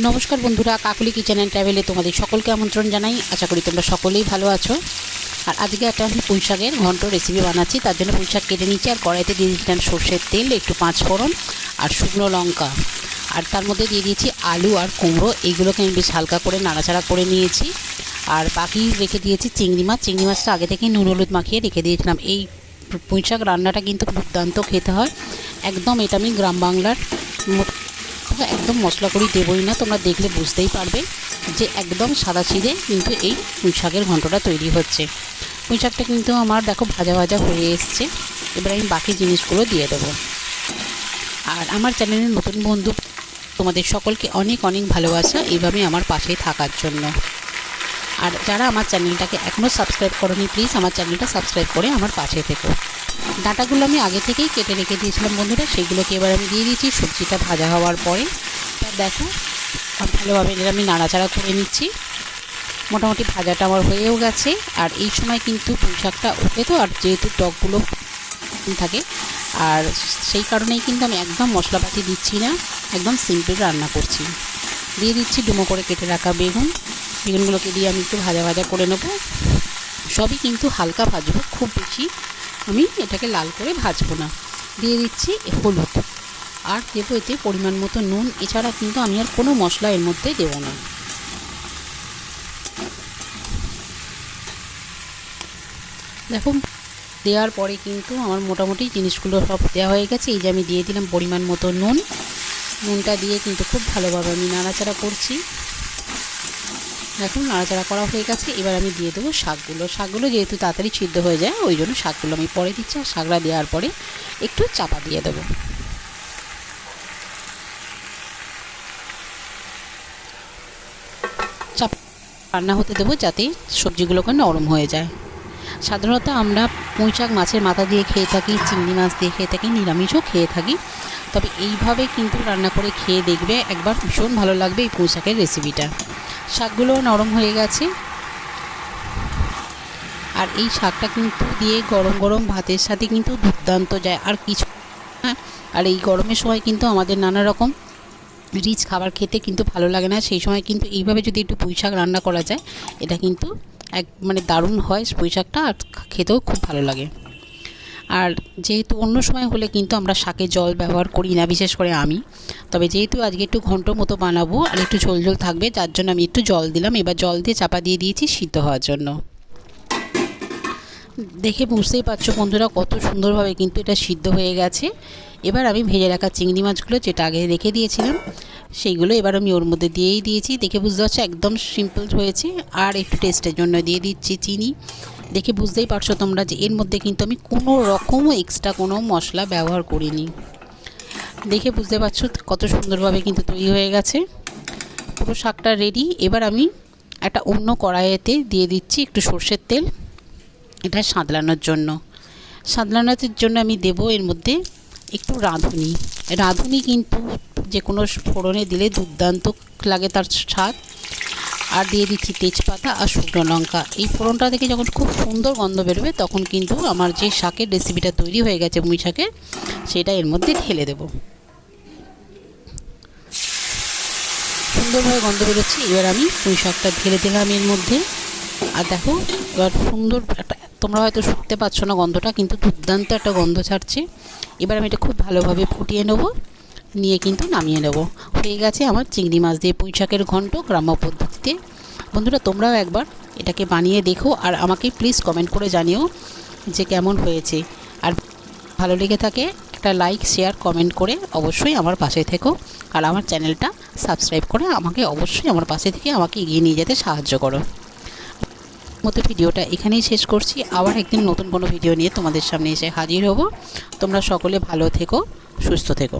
নমস্কার বন্ধুরা, Kakuli kitchen and ট্রাভেলে তোমাদের সকলকে আমন্ত্রণ জানাই। আশা করি তোমরা সকলেই ভালো আছো। আর আজকে একটা আমি পুঁই শাকের ঘন্ট রেসিপি বানাচ্ছি। তার জন্য পুঁই শাক কেটে নিচ্ছি, আর কড়াইতে দিয়ে দিচ্ছিলাম সর্ষের তেল, একটু পাঁচফোড়ন আর শুকনো লঙ্কা, আর তার মধ্যে দিয়ে দিয়েছি আলু আর কুমড়ো। এইগুলোকে আমি বেশ হালকা করে নাড়াচাড়া করে নিয়েছি। আর বাকি রেখে দিয়েছি চিংড়ি মাছ। চিংড়ি মাছটা আগে থেকে নুন হলুদ মাখিয়ে রেখে দিয়েছিলাম। এই পুঁই শাক রান্নাটা কিন্তু দুর্দান্ত খেতে হয় একদম। এটা আমি গ্রাম বাংলার একদম মশলা করি দেবই না, তোমরা দেখলে বুঝতেই পারবে যে একদম সাদাসিধে কিন্তু এই পুঁই শাকের ঘন্টটা তৈরি হচ্ছে। পুঁই শাকটা কিন্তু আমার দেখো ভাজা ভাজা হয়ে এসছে। এবার আমি বাকি জিনিসগুলো দিয়ে দেবো। আর আমার চ্যানেলের নতুন বন্ধু তোমাদের সকলকে অনেক অনেক ভালোবাসা এইভাবে আমার পাশেই থাকার জন্য। আর যারা আমার চ্যানেলটাকে এখনও সাবস্ক্রাইব করোনি, প্লিজ আমার চ্যানেলটা সাবস্ক্রাইব করে আমার পাশে থেকো। ডাঁটাগুলো আমি আগে থেকেই কেটে রেখে দিয়েছিলাম বন্ধুরা, সেইগুলোকে এবার আমি দিয়ে দিয়েছি। সবজিটা ভাজা হওয়ার পরে দেখো ভালোভাবে এটা আমি নাড়াচাড়া করে নিচ্ছি। মোটামুটি ভাজাটা আমার হয়েও গেছে। আর এই সময় কিন্তু পুঁই শাকটা ওঠে তো, আর যেহেতু টকগুলো থাকে, আর সেই কারণেই কিন্তু আমি একদম মশলাপাতি দিচ্ছি না, একদম সিম্পল রান্না করছি। দিয়ে দিচ্ছি ডুমো করে কেটে রাখা বেগুনগুলোকে দিয়ে আমি একটু ভাজা ভাজা করে নেব। সবই কিন্তু হালকা ভাজবো, খুব বেশি আমি এটাকে লাল করে ভাজবো না। দিয়ে দিচ্ছি হলুদ, আর দেবো এতে পরিমাণ মতো নুন। এছাড়া কিন্তু আমি আর কোনো মশলা এর মধ্যে দেবো না। দেখো দেওয়ার পরে কিন্তু আমার মোটামুটি জিনিসগুলো সব দেওয়া হয়ে গেছে। এই যে আমি দিয়ে দিলাম পরিমাণ মতো নুনটা দিয়ে কিন্তু খুব ভালোভাবে আমি নাড়াচাড়া করছি। এখন নাড়াচাড়া করা হয়ে গেছে। এবার আমি দিয়ে দেবো শাকগুলো যেহেতু তাড়াতাড়ি সিদ্ধ হয়ে যায়, ওই জন্য শাকগুলো আমি পরে দিচ্ছি। আর শাকটা দেওয়ার পরে একটু চাপা দিয়ে দেবো। চাপা রান্না হতে দেবো যাতে সবজিগুলোকে নরম হয়ে যায়। সাধারণত আমরা পুঁই শাক মাছের মাথা দিয়ে খেয়ে থাকি, চিংড়ি মাছ দিয়ে খেয়ে থাকি, নিরামিষও খেয়ে থাকি। তবে এইভাবে কিন্তু রান্না করে খেয়ে দেখবে একবার, ভীষণ ভালো লাগবে এই পুঁই শাকের রেসিপিটা। শাকগুলো নরম হয়ে গেছে। আর এই শাকটা কিন্তু দিয়ে গরম গরম ভাতের সাথে কিন্তু দুর্দান্ত যায়। আর কিছু আর এই গরমের সময় কিন্তু আমাদের নানা রকম রিচ খাবার খেতে কিন্তু ভালো লাগে না। সেই সময় কিন্তু এইভাবে যদি একটু পুঁই শাক রান্না করা যায়, এটা কিন্তু মানে দারুণ হয় পুঁই শাকটা, আর খেতেও খুব ভালো লাগে। আর যেহেতু অন্য সময় হলে কিন্তু আমরা শাকে জল ব্যবহার করি না, বিশেষ করে আমি। তবে যেহেতু আজকে একটু ঘন্ট মতো বানাবো আর একটু ঝোল ঝোল থাকবে, যার জন্য আমি একটু জল দিলাম। এবার জল দিয়ে চাপা দিয়ে দিয়েছি সিদ্ধ হওয়ার জন্য। দেখে বুঝতেই পারছো বন্ধুরা কত সুন্দরভাবে কিন্তু এটা সিদ্ধ হয়ে গেছে। এবার আমি ভেজে রাখা চিংড়ি মাছগুলো যেটা আগে রেখে দিয়েছিলাম, সেইগুলো এবার আমি ওর মধ্যে দিয়েই দিয়েছি। দেখে বুঝতে পারছো একদম সিম্পল হয়েছে। আর একটু টেস্টের জন্য দিয়ে দিচ্ছি চিনি। দেখে বুঝতেই পারছো তোমরা যে এর মধ্যে কিন্তু আমি কোনো রকম এক্সট্রা কোনো মশলা ব্যবহার করিনি। দেখে বুঝতে পারছো কত সুন্দরভাবে কিন্তু তৈরি হয়ে গেছে। পুরো শাকটা রেডি। এবার আমি একটা অন্য কড়াইতে দিয়ে দিচ্ছি একটু সর্ষের তেল, এটা সাঁতলানোর জন্য আমি দেব এর মধ্যে একটু রাঁধুনি কিন্তু যে কোনো ফোড়নে দিলে দুর্দান্ত লাগে তার স্বাদ। আর দিয়ে দিচ্ছি তেজপাতা আর শুকনো লঙ্কা। এই ফোড়নটা থেকে যখন খুব সুন্দর গন্ধ বেরোবে, তখন কিন্তু আমার যে শাকের রেসিপিটা তৈরি হয়ে গেছে পুঁই শাকের, সেটা এর মধ্যে ঢেলে দেব। সুন্দরভাবে গন্ধ বেরোচ্ছে। এবার আমি পুঁই শাকটা ঢেলে দিলাম এর মধ্যে। আর দেখো এবার সুন্দর একটা, তোমরা হয়তো শুনতে পাচ্ছ না গন্ধটা, কিন্তু দুর্দান্ত একটা গন্ধ ছাড়ছে। এবার আমি এটা খুব ভালোভাবে ফুটিয়ে নেব, নিয়ে কিন্তু নামিয়ে নেব। হয়ে গেছে আমার চিংড়ি মাছ দিয়ে পুঁই শাকের ঘন্ট গ্রাম্য পদ্ধতিতে। বন্ধুরা তোমরাও একবার এটাকে বানিয়ে দেখো, আর আমাকে প্লিজ কমেন্ট করে জানিও যে কেমন হয়েছে। আর ভালো লেগে থাকে একটা লাইক শেয়ার কমেন্ট করে অবশ্যই আমার পাশে থেকো। আর আমার চ্যানেলটা সাবস্ক্রাইব করে আমাকে অবশ্যই আমার পাশে থেকে আমাকে এগিয়ে নিয়ে যেতে সাহায্য করো। মতো ভিডিওটা এখানেই শেষ করছি। আবার একদিন নতুন কোনো ভিডিও নিয়ে তোমাদের সামনে এসে হাজির হব। তোমরা সকলে ভালো থেকো, সুস্থ থেকো।